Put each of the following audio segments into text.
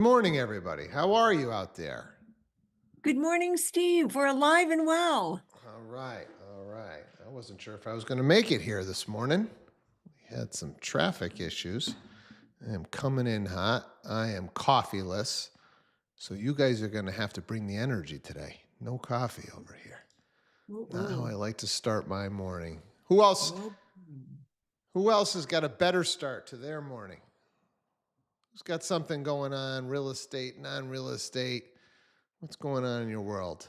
Morning, everybody. How are you out there? Good morning, Steve. We're alive and well. All right, all right. I wasn't sure if I was going to make it here this morning. We had some traffic issues. I am coming in hot. I am coffeeless. So you guys are going to have to bring the energy today. No coffee over here. Ooh, Not how I ooh. like to start my morning. Who else? Well, Who else has got a better start to their morning? Who's got something going on? Real estate, non-real estate. What's going on in your world?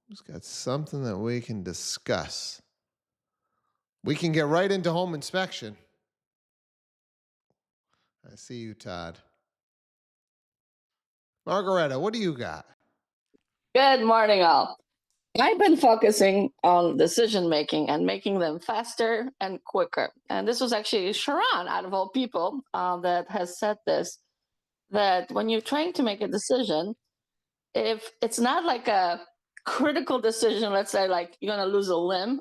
Who's got something that we can discuss? We can get right into home inspection. I see you, Todd. Margareta, what do you got? Good morning, all. I've been focusing on decision making and making them faster and quicker. And this was actually Sharon, out of all people, that has said this, that when you're trying to make a decision, if it's not like a critical decision, let's say like you're going to lose a limb,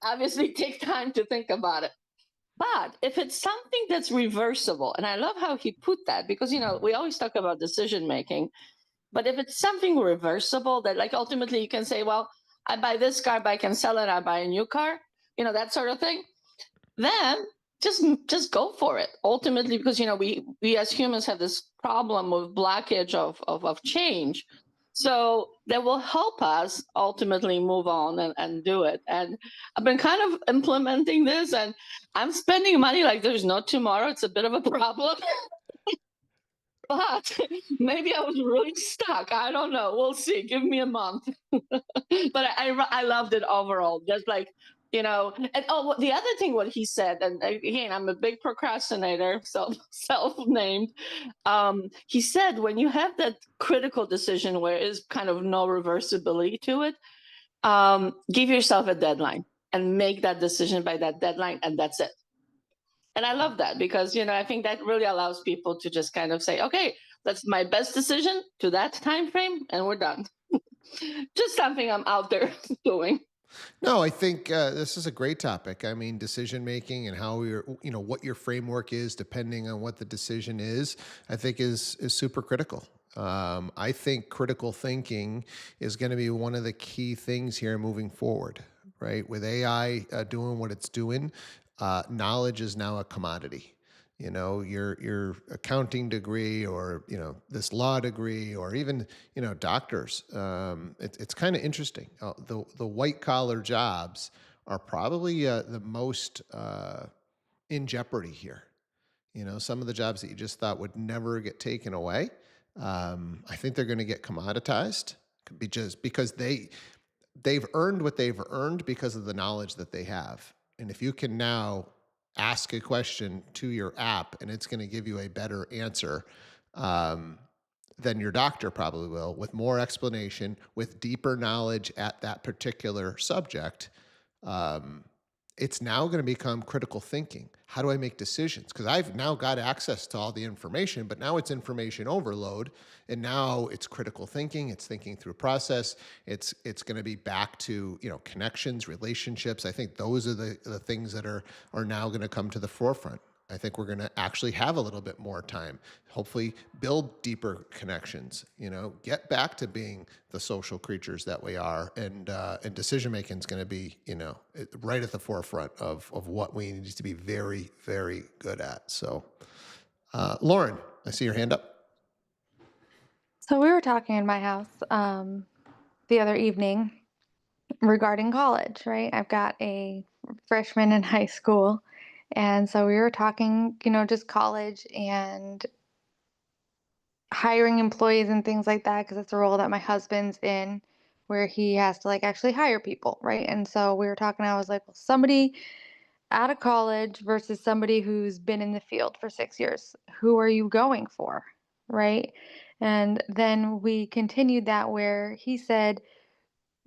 obviously take time to think about it. But if it's something that's reversible, and I love how he put that because, we always talk about decision making, but if it's something reversible that like ultimately you can say, well, I buy this car, but I can sell it, I buy a new car, that sort of thing, then just go for it. Ultimately, because we as humans have this problem with blockage of change. So that will help us ultimately move on and do it. And I've been kind of implementing this and I'm spending money like there's no tomorrow. It's a bit of a problem. But maybe I was really stuck. I don't know. We'll see. Give me a month. But I loved it overall. Just like, and the other thing, what he said, and again, I'm a big procrastinator, self-named. He said when you have that critical decision where is kind of no reversibility to it, give yourself a deadline and make that decision by that deadline, and that's it. And I love that because I think that really allows people to just kind of say, okay, that's my best decision to that time frame and we're done. Just something I'm out there doing. No, I think this is a great topic. I mean, decision making and how what your framework is, depending on what the decision is, I think is super critical. I think critical thinking is going to be one of the key things here moving forward. Right, with AI doing what it's doing, knowledge is now a commodity. Your accounting degree, or this law degree, or even doctors. It's kind of interesting. The white collar jobs are probably the most in jeopardy here. Some of the jobs that you just thought would never get taken away, I think they're going to get commoditized, just because they've earned what they've earned because of the knowledge that they have. And if you can now ask a question to your app and it's going to give you a better answer, um, than your doctor probably will, with more explanation, with deeper knowledge at that particular subject, um, it's now going to become critical thinking. How do I make decisions? Because I've now got access to all the information, but now it's information overload, and now it's critical thinking. It's thinking through process. It's going to be back to connections, relationships. I think those are the things that are now going to come to the forefront. I think we're going to actually have a little bit more time, hopefully build deeper connections, get back to being the social creatures that we are. And decision making is going to be, right at the forefront of what we need to be very, very good at. So, Lauren, I see your hand up. So we were talking in my house the other evening regarding college, right? I've got a freshman in high school. And so we were talking, just college and hiring employees and things like that, because it's a role that my husband's in where he has to like actually hire people, right? And so we were talking, I was like, well, somebody out of college versus somebody who's been in the field for 6 years, who are you going for? Right. And then we continued that where he said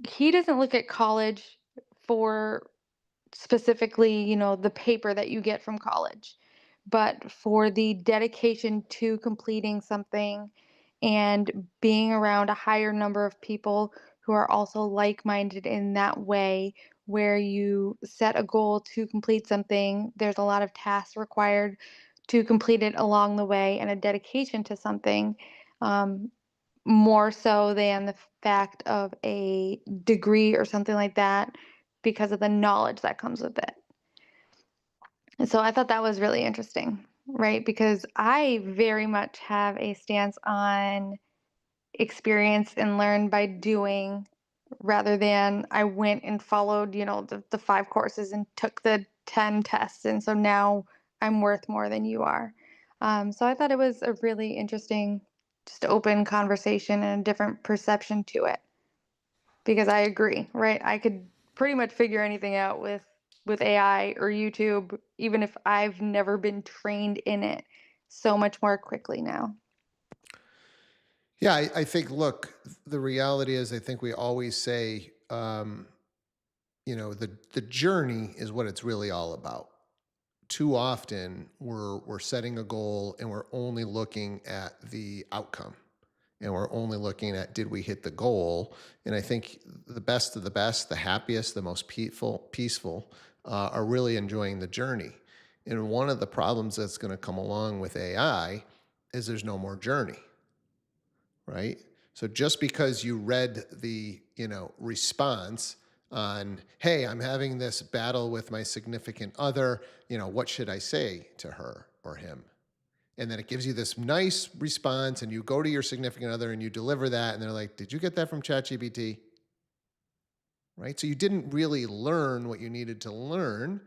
he doesn't look at college for specifically, the paper that you get from college, but for the dedication to completing something and being around a higher number of people who are also like minded in that way, where you set a goal to complete something. There's a lot of tasks required to complete it along the way and a dedication to something, um, more so than the fact of a degree or something like that, because of the knowledge that comes with it. And so I thought that was really interesting, right? Because I very much have a stance on experience and learn by doing, rather than I went and followed, the 5 courses and took the 10 tests. And so now I'm worth more than you are. So I thought it was a really interesting, just open conversation and a different perception to it, because I agree, right? I could pretty much figure anything out with AI or YouTube, even if I've never been trained in it, so much more quickly now. Yeah, I think, look, the reality is, I think we always say, the journey is what it's really all about. Too often, we're setting a goal and we're only looking at the outcome, and we're only looking at, did we hit the goal? And I think the best of the best, the happiest, the most peaceful, are really enjoying the journey. And one of the problems that's going to come along with AI is there's no more journey, right? So just because you read the, response on, hey, I'm having this battle with my significant other, what should I say to her or him? And then it gives you this nice response, and you go to your significant other and you deliver that, and they're like, did you get that from ChatGPT? Right? So you didn't really learn what you needed to learn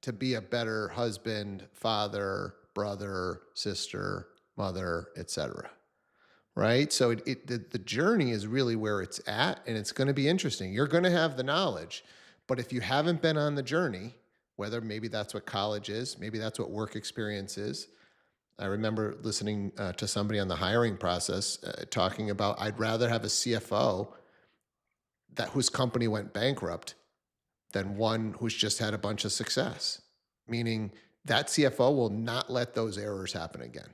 to be a better husband, father, brother, sister, mother, etc. Right? So the journey is really where it's at, and it's going to be interesting. You're going to have the knowledge, but if you haven't been on the journey, whether maybe that's what college is, maybe that's what work experience is. I remember listening to somebody on the hiring process talking about, I'd rather have a CFO whose company went bankrupt than one who's just had a bunch of success. Meaning that CFO will not let those errors happen again,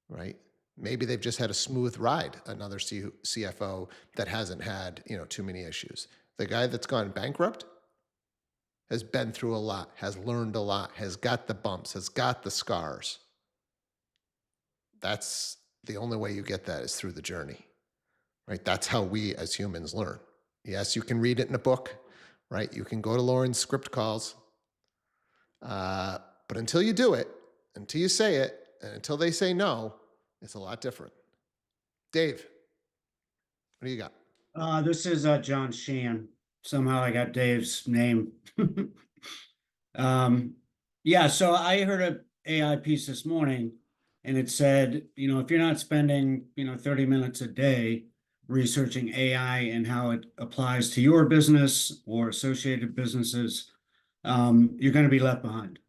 right? Maybe they've just had a smooth ride, another CFO that hasn't had, too many issues. The guy that's gone bankrupt has been through a lot, has learned a lot, has got the bumps, has got the scars. That's the only way you get that is through the journey, right? That's how we as humans learn. Yes, you can read it in a book, right? You can go to Lauren's script calls. But until you do it, until you say it, and until they say no, it's a lot different. Dave, what do you got? This is John Sheehan. Somehow I got Dave's name. Yeah, so I heard a AI piece this morning, and it said, if you're not spending, 30 minutes a day researching AI and how it applies to your business or associated businesses, you're going to be left behind.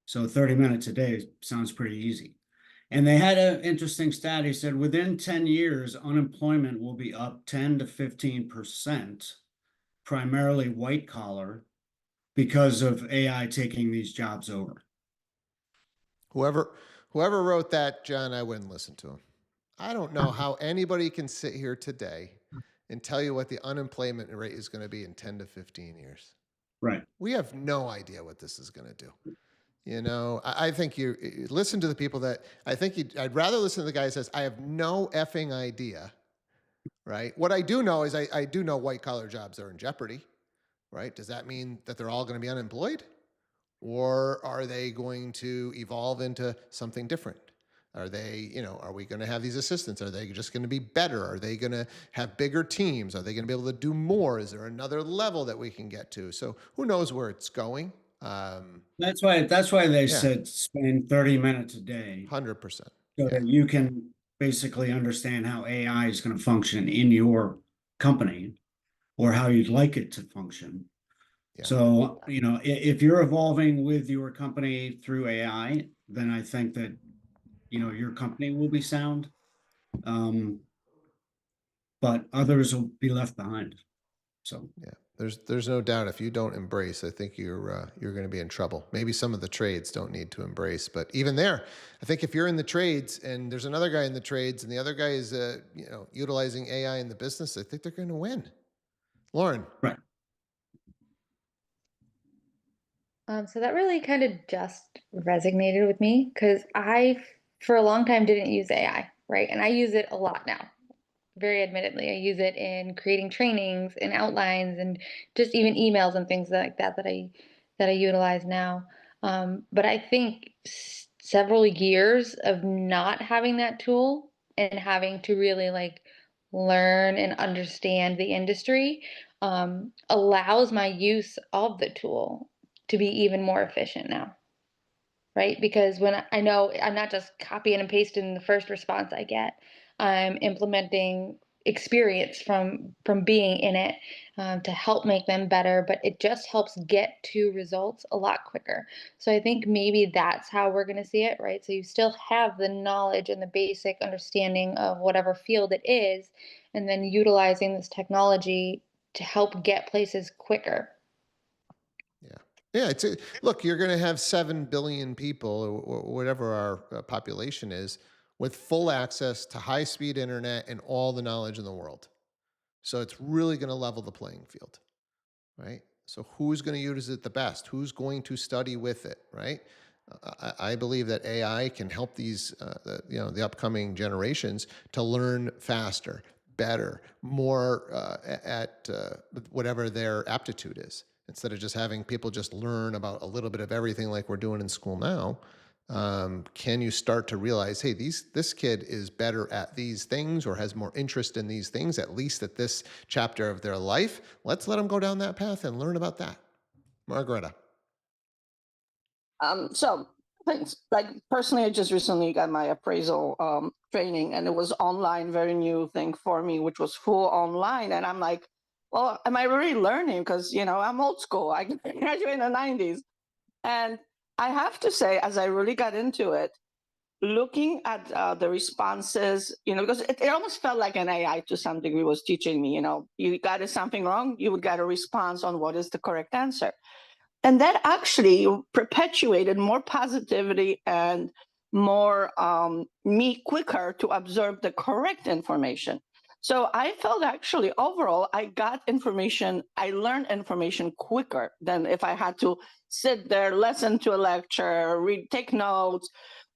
So 30 minutes a day sounds pretty easy. And they had an interesting stat. He said within 10 years, unemployment will be up 10 to 15%, primarily white collar, because of AI taking these jobs over. Whoever wrote that, John, I wouldn't listen to him. I don't know how anybody can sit here today and tell you what the unemployment rate is going to be in 10 to 15 years. Right. We have no idea what this is going to do. I think you listen to the people that I'd rather listen to the guy who says, I have no effing idea, right? What I do know is I do know white collar jobs are in jeopardy, right? Does that mean that they're all going to be unemployed? Or are they going to evolve into something different? Are we going to have these assistants? Are they just going to be better? Are they going to have bigger teams? Are they going to be able to do more? Is there another level that we can get to? So who knows where it's going? That's why they Yeah. said spend 30 minutes a day 100%. so Yeah. that you can basically understand how AI is going to function in your company or how you'd like it to function. Yeah. So, if you're evolving with your company through AI, then I think that, your company will be sound. But others will be left behind. So Yeah, there's no doubt if you don't embrace, I think you're going to be in trouble. Maybe some of the trades don't need to embrace, but even there, I think if you're in the trades and there's another guy in the trades and the other guy is utilizing AI in the business, I think they're going to win. Lauren. right. So that really kind of just resonated with me because for a long time, didn't use AI, right? And I use it a lot now. Very admittedly, I use it in creating trainings and outlines and just even emails and things like that that I utilize now. But I think several years of not having that tool and having to really like learn and understand the industry allows my use of the tool to be even more efficient now, right? Because when I know I'm not just copying and pasting the first response I get, I'm implementing experience from being in it to help make them better. But it just helps get to results a lot quicker. So I think maybe that's how we're going to see it, right? So you still have the knowledge and the basic understanding of whatever field it is, and then utilizing this technology to help get places quicker. Yeah. Yeah. Look, you're going to have 7 billion people or whatever our population is with full access to high speed internet and all the knowledge in the world. So it's really going to level the playing field, right? So who's going to use it the best? Who's going to study with it, right? I believe that AI can help the upcoming generations to learn faster, better, more at whatever their aptitude is. Instead of just having people just learn about a little bit of everything like we're doing in school now, can you start to realize, hey, this kid is better at these things or has more interest in these things, at least at this chapter of their life. Let's let them go down that path and learn about that. Margareta. So thanks. Like personally, I just recently got my appraisal training, and it was online, very new thing for me, which was full online. And I'm like, well, am I really learning? Because I'm old school. I graduated in the '90s, and I have to say, as I really got into it, looking at the responses, because it almost felt like an AI to some degree was teaching me. You got something wrong, you would get a response on what is the correct answer. And that actually perpetuated more positivity and more me quicker to absorb the correct information. So I felt actually overall I got information, I learned information quicker than if I had to sit there, listen to a lecture, take notes,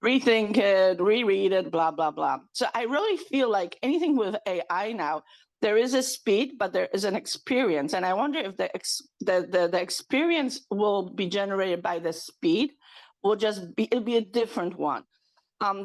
rethink it, reread it, blah blah blah. So I really feel like anything with AI now, there is a speed, but there is an experience. And I wonder if the experience will be generated by the speed, it'll be a different one.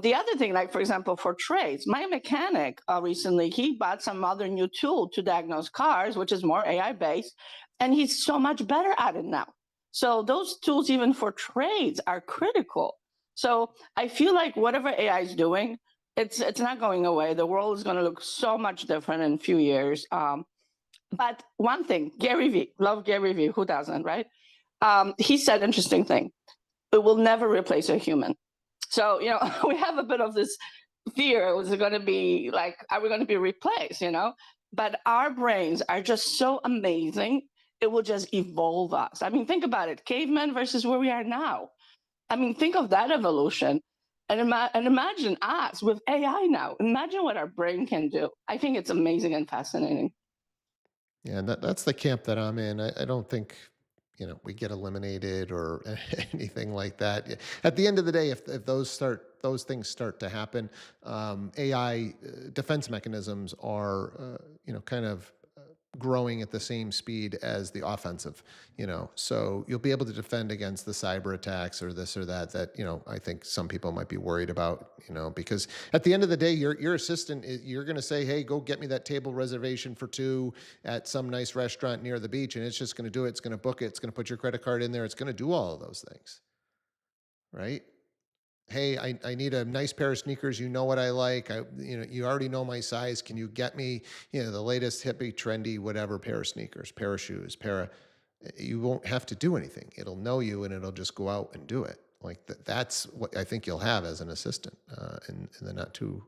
The other thing, like for example, for trades, my mechanic recently, he bought some other new tool to diagnose cars, which is more AI based, and he's so much better at it now. So those tools, even for trades, are critical. So I feel like whatever AI is doing, it's not going away. The world is going to look so much different in a few years. But one thing, Gary Vee, love Gary Vee, who doesn't, right? He said interesting thing. It will never replace a human. So, we have a bit of this fear. Was it going to be like, are we going to be replaced, But our brains are just so amazing. It will just evolve us. I mean, think about it. Cavemen versus where we are now. I mean, think of that evolution. And imagine us with AI now. Imagine what our brain can do. I think it's amazing and fascinating. Yeah, that's the camp that I'm in. I don't think, we get eliminated or anything like that. Yeah. At the end of the day, if those things start to happen, AI defense mechanisms are, kind of growing at the same speed as the offensive, so you'll be able to defend against the cyber attacks or this or that, I think some people might be worried about, because at the end of the day, your assistant, you're going to say, hey, go get me that table reservation for 2 at some nice restaurant near the beach. And it's just going to do it. It's going to book it. It's going to put your credit card in there. It's going to do all of those things. Right. Hey, I need a nice pair of sneakers. You know what I like. You already know my size. Can you get me, the latest hippie, trendy, whatever pair of sneakers, pair of shoes, you won't have to do anything. It'll know you and it'll just go out and do it. Like that's what I think you'll have as an assistant in the not too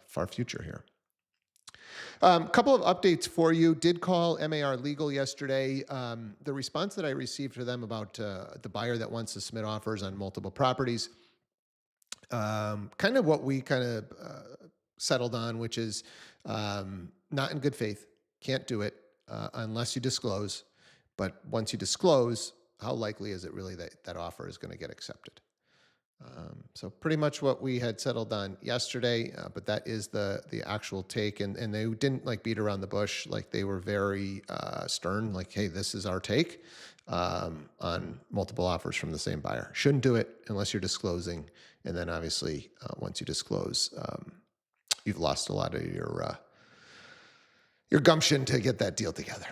far future here. Couple of updates for you. Did call MAR Legal yesterday. The response that I received for them about the buyer that wants to submit offers on multiple properties, kind of what we kind of settled on, which is not in good faith. Can't do it unless you disclose. But once you disclose, how likely is it really that that offer is going to get accepted? So pretty much what we had settled on yesterday, but that is the actual take, and they didn't like beat around the bush. Like they were very stern. Like, hey, this is our take on multiple offers from the same buyer. Shouldn't do it unless you're disclosing, and then obviously once you disclose, you've lost a lot of your gumption to get that deal together.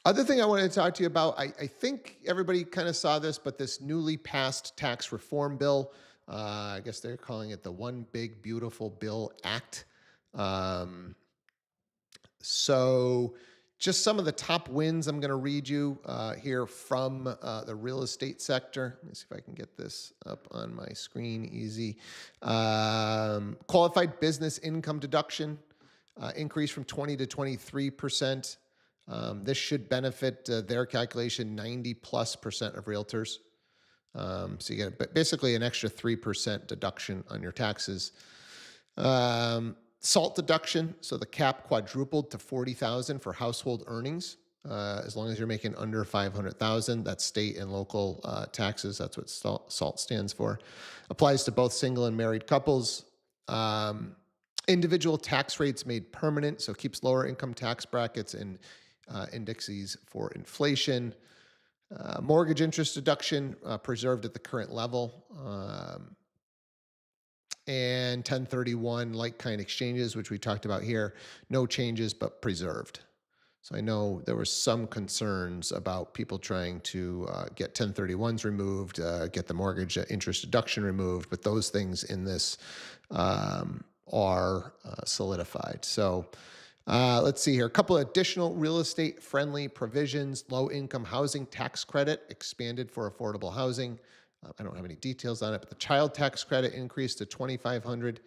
Other thing I wanted to talk to you about, I think everybody kind of saw this, but this newly passed tax reform bill, I guess they're calling it the One Big Beautiful Bill Act. So just some of the top wins I'm going to read you here from the real estate sector. Let me see if I can get this up on my screen easy. Qualified business income deduction increased from 20 to 23%. This should benefit their calculation 90+% of realtors. So you get basically an extra 3% deduction on your taxes. SALT deduction, so the cap quadrupled to 40,000 for household earnings. As long as you're making under 500,000, that's state and local taxes. That's what SALT stands for. Applies to both single and married couples. Individual tax rates made permanent, so keeps lower income tax brackets and indexes for inflation. Mortgage interest deduction preserved at the current level. And 1031 like kind exchanges, which we talked about here, no changes but preserved. So I know there were some concerns about people trying to get 1031s removed, get the mortgage interest deduction removed, but those things in this are solidified. So let's see here. A couple of additional real estate friendly provisions. Low income housing tax credit expanded for affordable housing. I don't have any details on it, but the child tax credit increased to $2,500.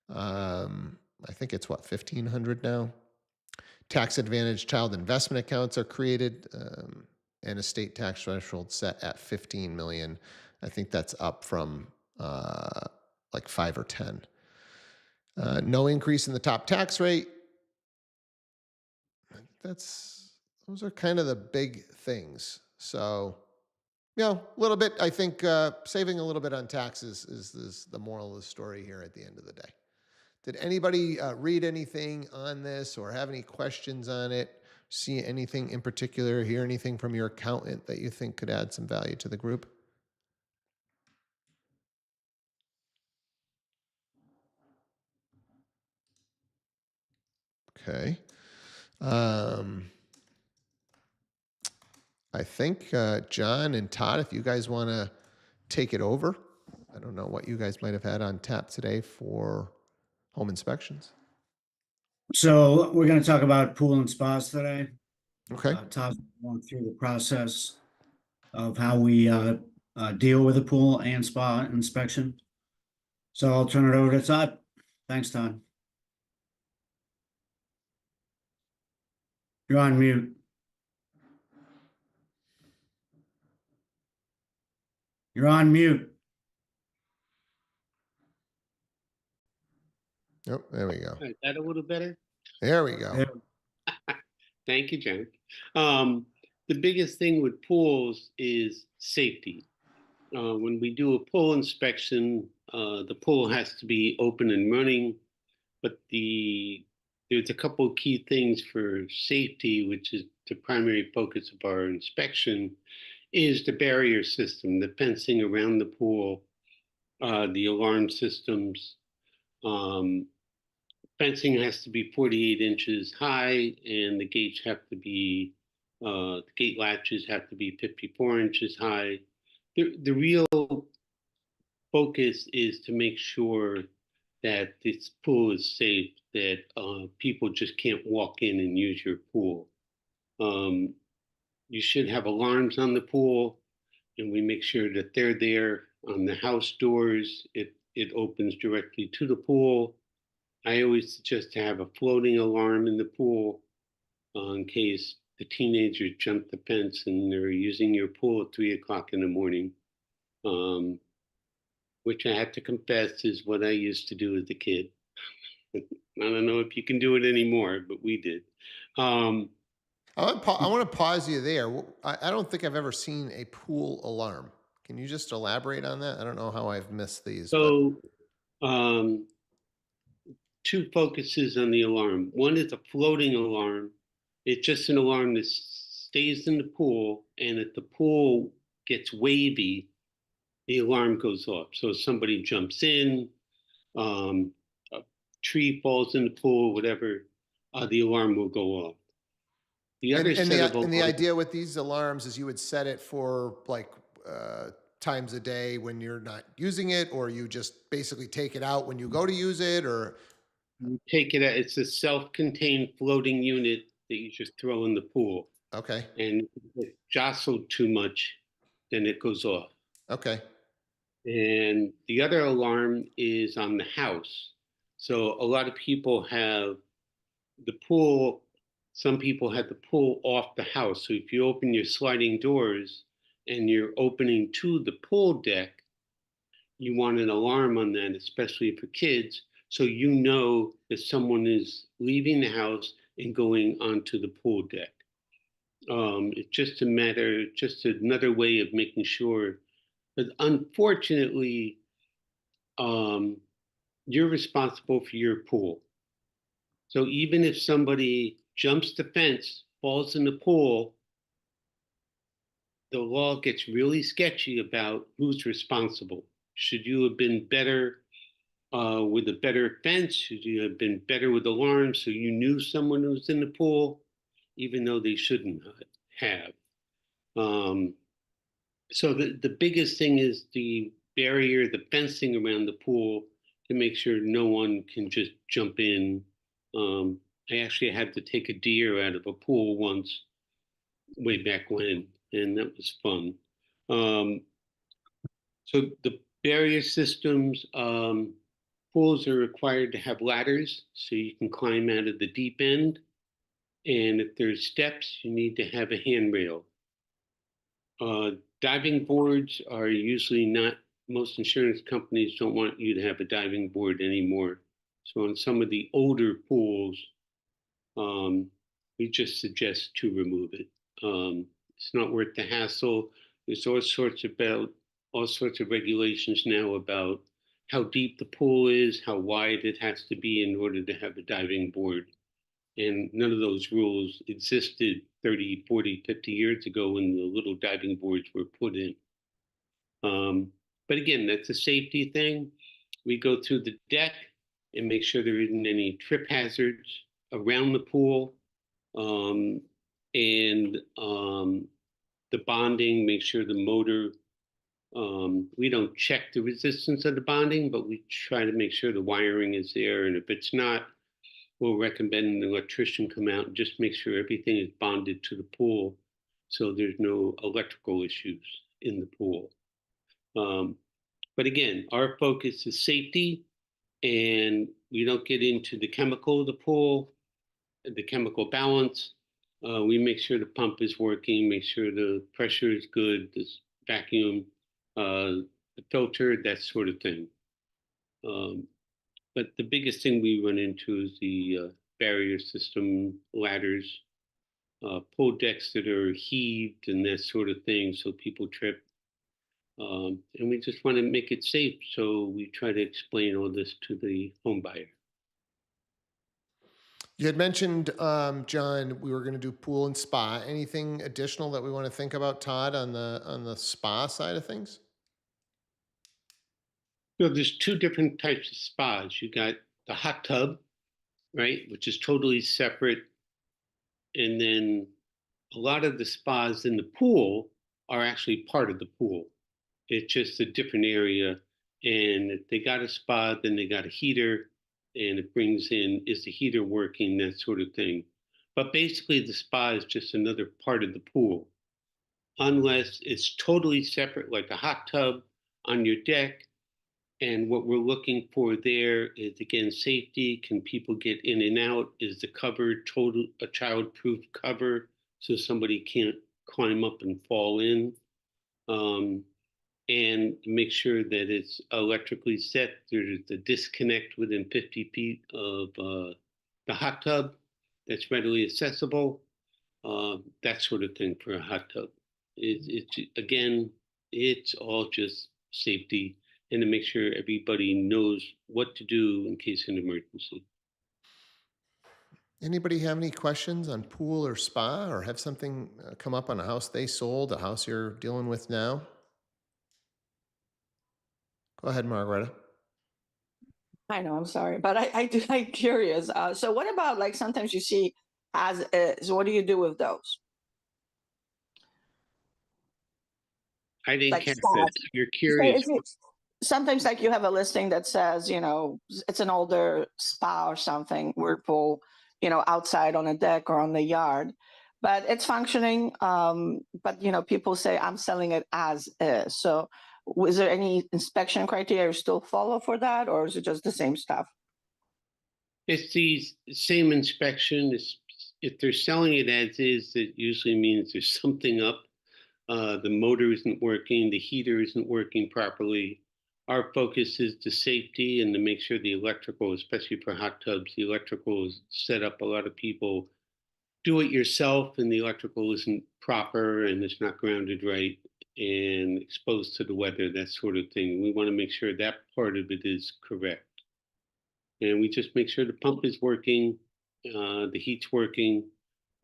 I think it's what, $1,500 now. Tax advantage child investment accounts are created, and a state tax threshold set at 15 million. I think that's up from like 5 or 10. No increase in the top tax rate. Those are kind of the big things. So, you know, a little bit, I think saving a little bit on taxes is the moral of the story here at the end of the day. Did anybody read anything on this or have any questions on it? See anything in particular, hear anything from your accountant that you think could add some value to the group? Okay. I think John and Todd, if you guys want to take it over. I don't know what you guys might have had on tap today for home inspections. So we're going to talk about pool and spas today. Okay. Todd went through the process of how we deal with a pool and spa inspection. So I'll turn it over to Todd. Thanks, Todd. You're on mute. You're on mute. Oh, there we go. Is that a little better? There we go. Yeah. Thank you, John. The biggest thing with pools is safety. When we do a pool inspection, the pool has to be open and running, but there's a couple of key things for safety, which is the primary focus of our inspection, is the barrier system, the fencing around the pool, the alarm systems. Fencing has to be 48 inches high, and the gates have to be, the gate latches have to be 54 inches high. The real focus is to make sure that this pool is safe, that people just can't walk in and use your pool. You should have alarms on the pool, and we make sure that they're there on the house doors. It opens directly to the pool. I always suggest to have a floating alarm in the pool in case the teenagers jump the fence and they're using your pool at 3 o'clock in the morning, which I have to confess is what I used to do as a kid. I don't know if you can do it anymore, but we did. I want to pause you there. I don't think I've ever seen a pool alarm. Can you just elaborate on that? I don't know how I've missed these, but So, um, two focuses on the alarm. One is a floating alarm. It's just an alarm that stays in the pool, and if the pool gets wavy, the alarm goes off. So if somebody jumps in, um, a tree falls in the pool, whatever, the alarm will go off. The other and set of the alarms, idea with these alarms is you would set it for like times a day when you're not using it, or you just basically take it out when you go to use it, or you take it, it's a self-contained floating unit that you just throw in the pool. okay, And if it jostled too much, then it goes off. okay, And the other alarm is on the house. So a lot of people have the pool, some people have the pool off the house. So if you open your sliding doors and you're opening to the pool deck, you want an alarm on that, especially for kids. So you know that someone is leaving the house and going onto the pool deck. It's just a matter, just another way of making sure. But unfortunately, um, you're responsible for your pool. So even if somebody jumps the fence, falls in the pool, the law gets really sketchy about who's responsible. Should you have been better with a better fence? Should you have been better with alarms so you knew someone who was in the pool, even though they shouldn't have? Um, so the biggest thing is the barrier, the fencing around the pool to make sure no one can just jump in. Um, I actually had to take a deer out of a pool once, way back when, and that was fun. Um, so the barrier systems, pools are required to have ladders so you can climb out of the deep end. And if there's steps, you need to have a handrail. Uh, Diving boards are usually not, most insurance companies don't want you to have a diving board anymore. So on some of the older pools, um, we just suggest to remove it. It's not worth the hassle. There's all sorts of regulations now about how deep the pool is, how wide it has to be in order to have a diving board. And none of those rules existed 30, 40, 50 years ago when the little diving boards were put in. But again, that's a safety thing. We go through the deck and make sure there isn't any trip hazards around the pool. Um, and the bonding, make sure the motor, we don't check the resistance of the bonding, but we try to make sure the wiring is there. And if it's not, we'll recommend an electrician come out and just make sure everything is bonded to the pool so there's no electrical issues in the pool. But again, our focus is safety, and we don't get into the chemical of the pool, the chemical balance. We make sure the pump is working, make sure the pressure is good, this vacuum, the filter, that sort of thing. But the biggest thing we run into is the barrier system, ladders, pool decks that are heaved and that sort of thing, so people trip. And we just want to make it safe, so we try to explain all this to the home buyer. you had mentioned, John, we were going to do pool and spa. Anything additional that we want to think about, Todd, on the spa side of things? So there's two different types of spas. You got the hot tub, right, which is totally separate, and then a lot of the spas in the pool are actually part of the pool. It's just a different area. And if they got a spa, then they got a heater, and it brings in, is the heater working, that sort of thing. But basically, the spa is just another part of the pool, unless it's totally separate, like a hot tub on your deck. And what we're looking for there is, again, safety. Can people get in and out? Is the cover total a child-proof cover so somebody can't climb up and fall in? And make sure that it's electrically set. There's the disconnect within 50 feet of the hot tub that's readily accessible. that sort of thing for a hot tub. Again, it's all just safety and to make sure everybody knows what to do in case of an emergency. Anybody have any questions on pool or spa, or have something come up on a house they sold, a house you're dealing with now? Go ahead, Margareta. I know, I'm sorry, but I'm curious. So what about like sometimes you see as is, what do you do with those? I didn't Like catch that. spas. You're So curious. sometimes like you have a listing that says, it's an older spa or something, whirlpool, outside on a deck or on the yard, but it's functioning. But people say I'm selling it as is. So is there any inspection criteria you still follow for that, or is it just the same stuff? It's the same inspection. If they're selling it as is, it usually means there's something up. The motor isn't working, the heater isn't working properly. Our focus is the safety and to make sure the electrical, especially for hot tubs, the electrical is set up. A lot of people do it yourself and the electrical isn't proper and it's not grounded right and exposed to the weather, that sort of thing. We want to make sure that part of it is correct. And we just make sure the pump is working, the heat's working.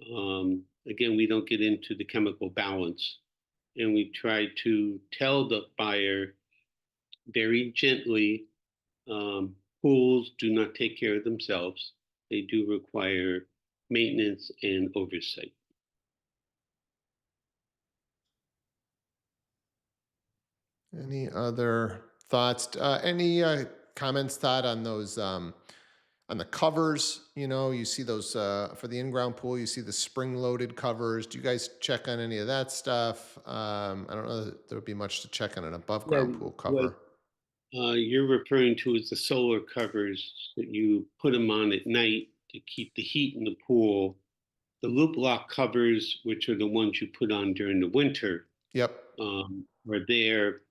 Again, we don't get into the chemical balance. And we try to tell the buyer very gently, pools do not take care of themselves. They do require maintenance and oversight. Any other thoughts? Any comments, Todd, on those on the covers? You see those for the in-ground pool. You see the spring-loaded covers. Do you guys check on any of that stuff? I don't know that there would be much to check on an above-ground pool What cover. you're referring to is the solar covers that you put them on at night to keep the heat in the pool. The loop lock covers, which are the ones you put on during the winter, Yep. are there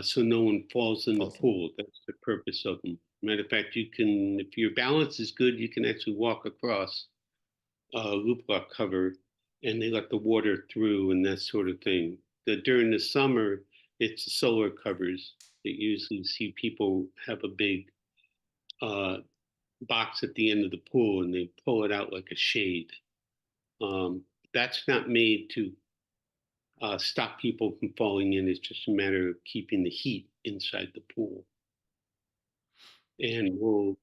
so no one falls in the Falls in. pool. That's the purpose of them. Matter of fact, you can, if your balance is good, you can actually walk across a loop lock cover and they let the water through and that sort of thing. During the summer, it's the solar covers that usually see people have a big box at the end of the pool and they pull it out like a shade. That's not made to stop people from falling in. It's just a matter of keeping the heat inside the pool. And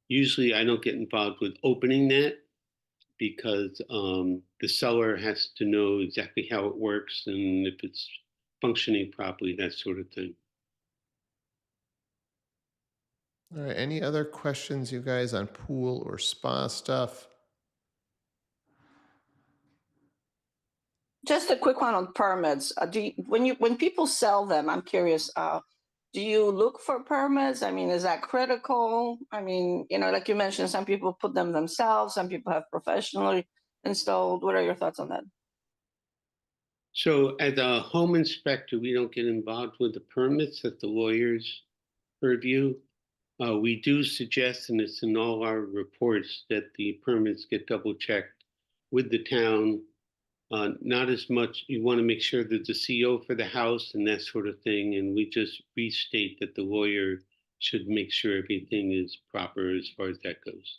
usually I don't get involved with opening that because the seller has to know exactly how it works and if it's functioning properly, that sort of thing. All right. Any other questions, you guys, on pool or spa stuff? Just a quick one on permits. When people sell them, I'm curious. Do you look for permits? I mean, is that critical? I mean, like you mentioned, some people put them themselves, some people have professionally installed. What are your thoughts on that? So as a home inspector, we don't get involved with the permits that the lawyers purview. We do suggest, and it's in all our reports, that the permits get double checked with the town. Not as much, you want to make sure that the CO for the house and that sort of thing. And we just restate that the lawyer should make sure everything is proper as far as that goes.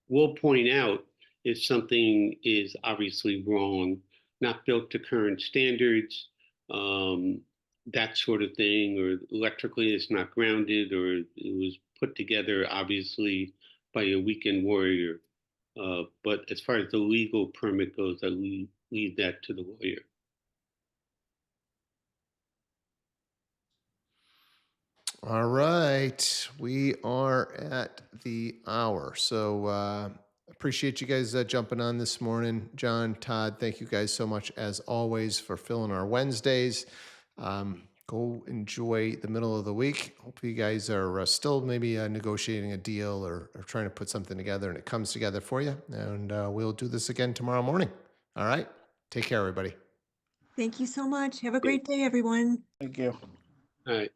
We'll point out if something is obviously wrong, not built to current standards, that sort of thing, or electrically it's not grounded, or it was put together obviously by a weekend warrior. But as far as the legal permit goes, I leave that to the lawyer. All right, we are at the hour. So appreciate you guys jumping on this morning. John, Todd, thank you guys so much as always for filling our Wednesdays. Go enjoy the middle of the week. Hopefully you guys are still maybe negotiating a deal or trying to put something together and it comes together for you. And we'll do this again tomorrow morning. All right, take care, everybody. Thank you so much. Have a great day, everyone. Thank you. All right.